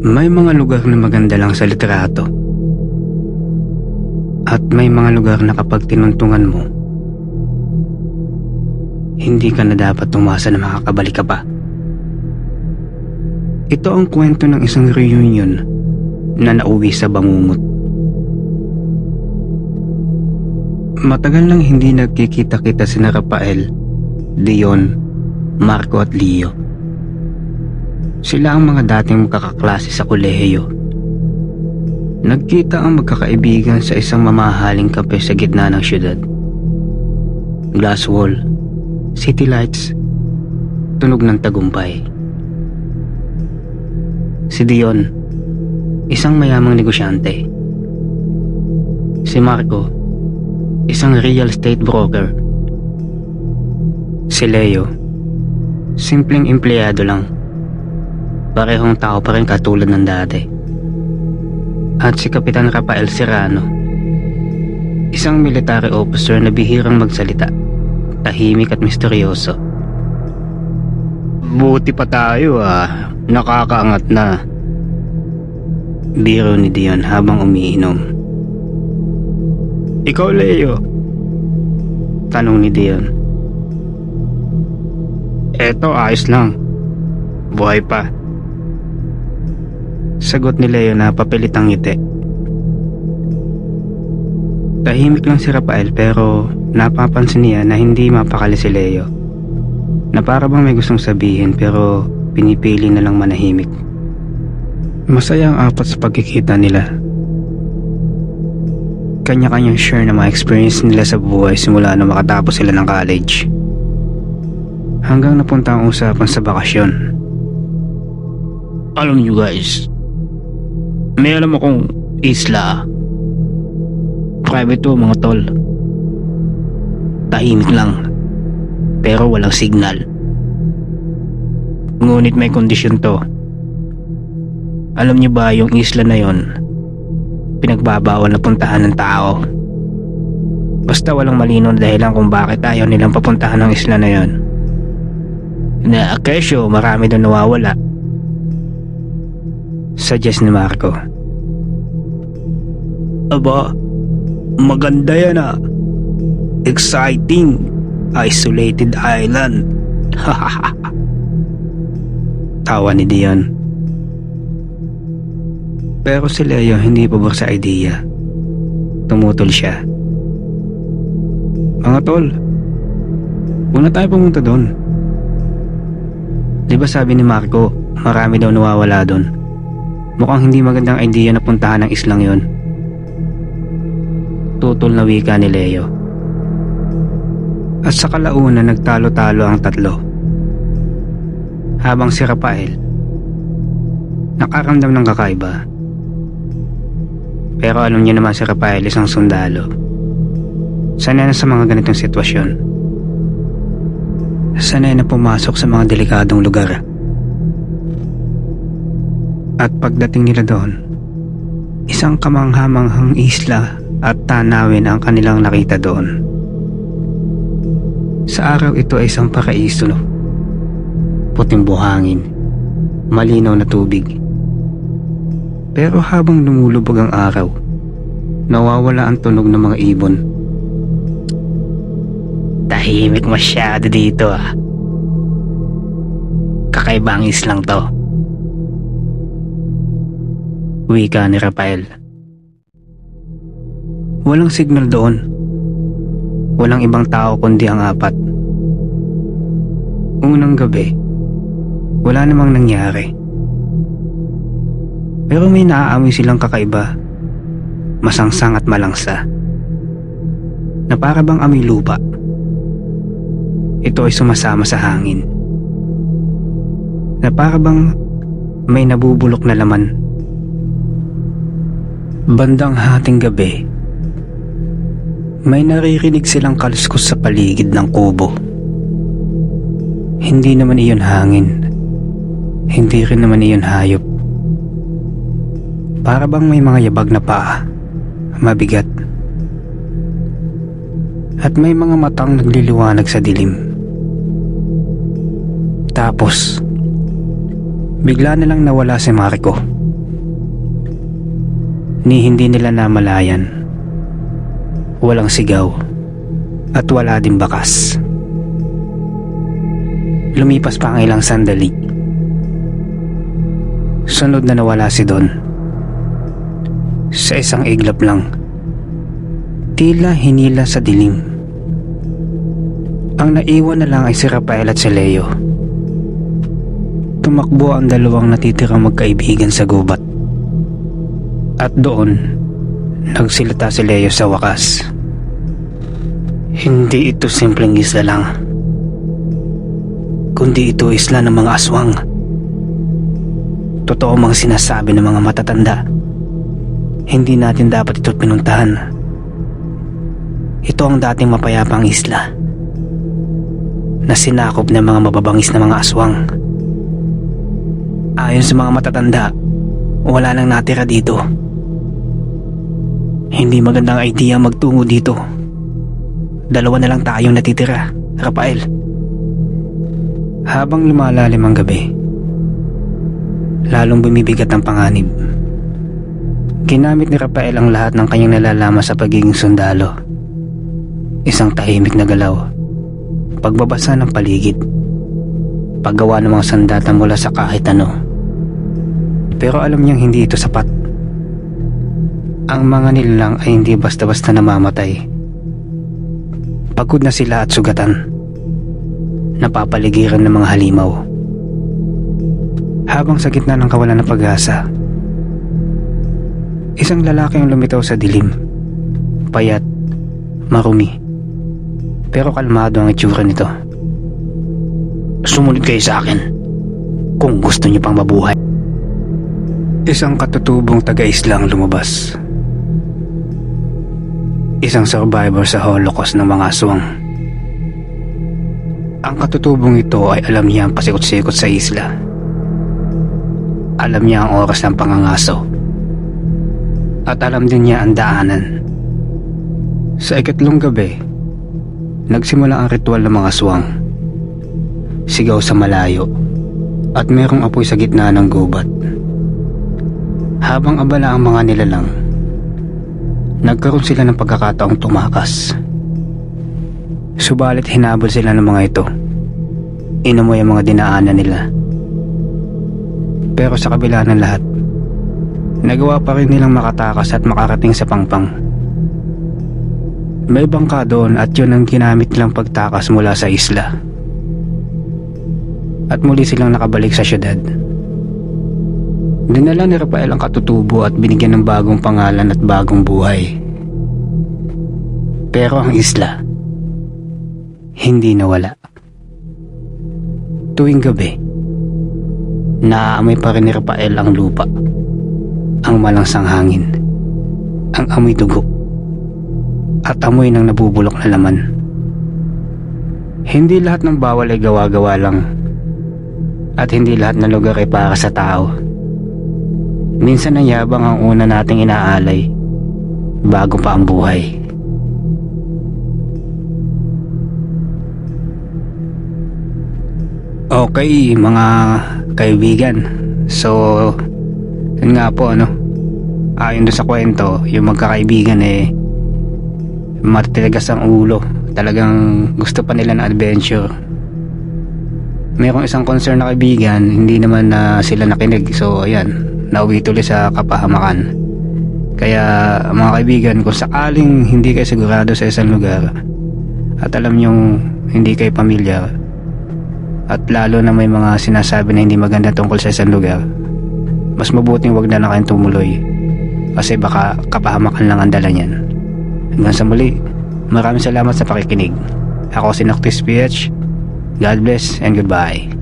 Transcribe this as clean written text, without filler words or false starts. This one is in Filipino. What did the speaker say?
May mga lugar na maganda lang sa litrato. At may mga lugar na kapag tinuntungan mo, hindi ka na dapat umasa na makakabalik ka pa. Ito ang kwento ng isang reunion na nauwi sa bangungot. Matagal nang hindi nagkikita-kita sina Rafael, Dion, Marco at Leo. Sila ang mga dating magkakaklase sa kolehiyo. Nagkita ang magkakaibigan sa isang mamahaling kape sa gitna ng syudad. Glass wall, city lights, tunog ng tagumpay. Si Dion, isang mayamang negosyante. Si Marco, isang real estate broker. Si Leo, simpleng empleyado lang. Parehong tao pa rin katulad ng dati. At si Kapitan Rafael Serrano, isang military officer na bihirang magsalita, tahimik at misteryoso. Buti pa tayo nakakaangat na. Biro ni Dion habang umiinom. Ikaw, Leo? Tanong ni Dion. Eto, ayos lang. Buhay pa. Sagot ni Leo na papilitang ngiti. Tahimik lang si Rafael pero napapansin niya na hindi mapakali si Leo. Na para bang may gustong sabihin pero pinipili na lang manahimik. Masaya ang apat sa pagkikita nila. Kanya-kanyang share na mga experience nila sa buhay simula na makatapos sila ng college. Hanggang napunta ang usapan sa bakasyon. Alam niyo guys, may alam akong isla. Private to mga tol. Tahimik lang, pero walang signal. Ngunit may kondisyon to. Alam niyo ba yung isla na yon, pinagbabawal na puntahan ng tao. Basta walang malinaw na dahilan kung bakit ayaw nilang papuntahan ng isla na yon. Na kesyo marami doon nawawala. Suggest ni Marco. Aba, maganda yan Exciting, isolated island. Tawa ni Dion. Pero si Leo hindi pabor sa idea. Tumutol siya. Mga tol, huwag na tayo pumunta doon. Diba sabi ni Marco, marami daw nawawala doon. Mukhang hindi magandang idea na puntahan ng islang yon. Tutol na wika ni Leo. At sa kalaunan nagtalo-talo ang tatlo. Habang si Rafael nakaramdam ng kakaiba. Pero alam niyo naman si Rafael isang sundalo. Sanay na sa mga ganitong sitwasyon. Sanay na pumasok sa mga delikadong lugar. At pagdating nila doon, isang kamanghamanghang isla at tanawin ang kanilang nakita doon. Sa araw ito ay isang paraiso. Puting buhangin, malinaw na tubig. Pero habang lumulubog ang araw, nawawala ang tunog ng mga ibon. Tahimik masyado dito Kakaibang islang to. Wika ni Rafael. Walang signal doon. Walang ibang tao kundi ang apat. Unang gabi, wala namang nangyari. Pero may naaamoy silang kakaiba, masangsang at malangsa, na para bang amoy lupa. Ito ay sumasama sa hangin, na para bang may nabubulok na laman. Bandang hating gabi, may naririnig silang kaluskos sa paligid ng kubo. Hindi naman iyon hangin, hindi rin naman iyon hayop. Para bang may mga yabag na paa, mabigat. At may mga matang nagliliwanag sa dilim. Tapos, bigla na lang nawala si Marco. ni hindi nila namalayan. Walang sigaw at wala din bakas. Lumipas pa ang ilang sandali. Sunod na nawala si Don. Sa isang iglap lang, tila hinila sa dilim. Ang naiwan na lang ay si Rafael at si Leo. Tumakbo ang dalawang natitirang magkaibigan sa gubat. At doon, nagsilita si Leo sa wakas. Hindi ito simpleng isla lang, kundi ito isla ng mga aswang. Totoo mang sinasabi ng mga matatanda. Hindi natin dapat ito pinuntahan. Ito ang dating mapayapang isla na sinakop ng mga mababangis na mga aswang. Ayon sa mga matatanda, wala nang natira dito. Hindi magandang idea magtungo dito. Dalawa na lang tayong natitira, Rafael. Habang lumalalim ang gabi, lalong bumibigat ang panganib. Ginamit ni Rafael ang lahat ng kanyang nalalaman sa pagiging sundalo. Isang tahimik na galaw, pagbabasa ng paligid, paggawa ng mga sandata mula sa kahit ano. Pero alam niyang hindi ito sapat. Ang mga nilalang ay hindi basta-basta namamatay. Pagod na sila at sugatan, napapaligiran ng mga halimaw. Habang sa gitna ng kawalan ng pag-asa, isang lalaki ang lumitaw sa dilim. Payat, marumi, pero kalmado ang itsura nito. Sumunod kayo sa akin kung gusto niyo pang mabuhay. Isang katutubong taga-isla ang lumabas. Isang survivor sa Holocaust ng mga aswang. Ang katutubong ito ay alam niya ang pasikot-sikot sa isla. Alam niya ang oras ng pangangaso. At alam din niya ang daanan. Sa ikatlong gabi, nagsimula ang ritual ng mga aswang. Sigaw sa malayo at merong apoy sa gitna ng gubat. Habang abala ang mga nilalang, nagkaroon sila ng pagkakataong tumakas. Subalit hinabol sila ng mga ito. Inamoy ang mga dinaanan nila. Pero sa kabila ng lahat, nagawa pa rin nilang makatakas at makarating sa pangpang. May bangka doon at yun ang ginamit nilang pagtakas mula sa isla. At muli silang nakabalik sa syudad. Dinala ni Rafael ang katutubo at binigyan ng bagong pangalan at bagong buhay. Pero ang isla, hindi nawala. Tuwing gabi, naaamoy pa rin ni Rafael ang lupa, ang malangsang hangin, ang amoy dugo, at amoy ng nabubulok na laman. Hindi lahat ng bawal ay gawa-gawa lang, at hindi lahat ng lugar ay para sa tao. Minsan ang yabang ang una nating inaalay bago pa ang buhay. Okay mga kaibigan, so yun nga po ayon doon sa kwento, yung magkakaibigan matitigas ang ulo. Talagang gusto pa nila ng adventure. Mayroong isang concern na kaibigan, hindi naman na sila nakinig. So ayan, nauwi tuloy sa kapahamakan. Kaya mga kaibigan, kung sakaling hindi kayo sigurado sa isang lugar at alam nyong hindi kayo pamilyar, at lalo na may mga sinasabi na hindi maganda tungkol sa isang lugar, mas mabuting wag na kayong tumuloy, kasi baka kapahamakan lang ang dala niyan. Hanggang sa muli, maraming salamat sa pakikinig. Ako si Noctis PH. God bless and goodbye.